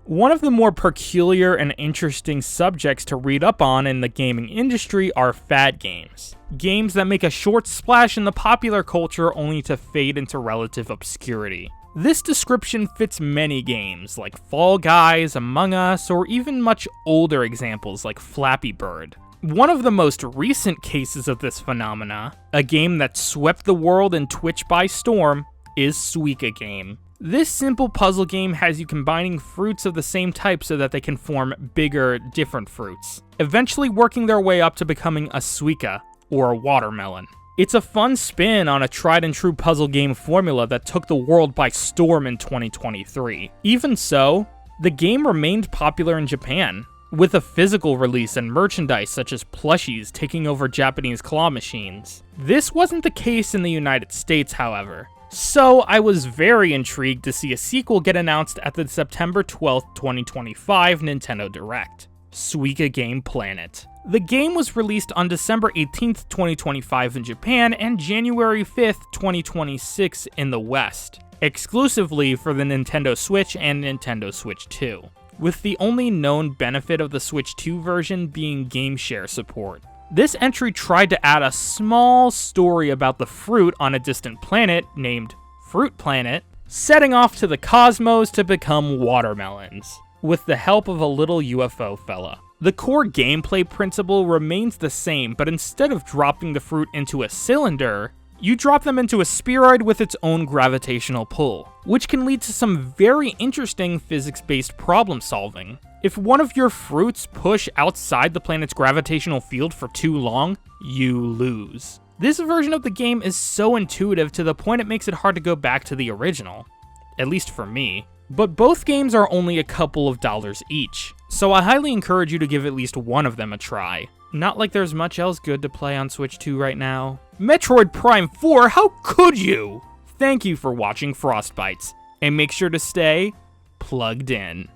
One of the more peculiar and interesting subjects to read up on in the gaming industry are fad games. Games that make a short splash in the popular culture only to fade into relative obscurity. This description fits many games like Fall Guys, Among Us, or even much older examples like Flappy Bird. One of the most recent cases of this phenomena, a game that swept the world and Twitch by storm, is Suika game. This simple puzzle game has you combining fruits of the same type so that they can form bigger, different fruits, eventually working their way up to becoming a Suika, or a watermelon. It's a fun spin on a tried and true puzzle game formula that took the world by storm in 2023. Even so, the game remained popular in Japan, with a physical release and merchandise such as plushies taking over Japanese claw machines. This wasn't the case in the United States, however. So I was very intrigued to see a sequel get announced at the September 12th, 2025 Nintendo Direct, Suika Game Planet. The game was released on December 18th, 2025 in Japan and January 5th, 2026 in the West, exclusively for the Nintendo Switch and Nintendo Switch 2, with the only known benefit of the Switch 2 version being game share support. This entry tried to add a small story about the fruit on a distant planet named Fruit Planet, setting off to the cosmos to become watermelons, with the help of a little UFO fella. The core gameplay principle remains the same, but instead of dropping the fruit into a cylinder, you drop them into a spheroid with its own gravitational pull, which can lead to some very interesting physics-based problem solving. If one of your fruits push outside the planet's gravitational field for too long, you lose. This version of the game is so intuitive to the point it makes it hard to go back to the original, at least for me. But both games are only a couple of dollars each, so I highly encourage you to give at least one of them a try. Not like there's much else good to play on Switch 2 right now. Metroid Prime 4, how could you? Thank you for watching Frostbytes, and make sure to stay plugged in.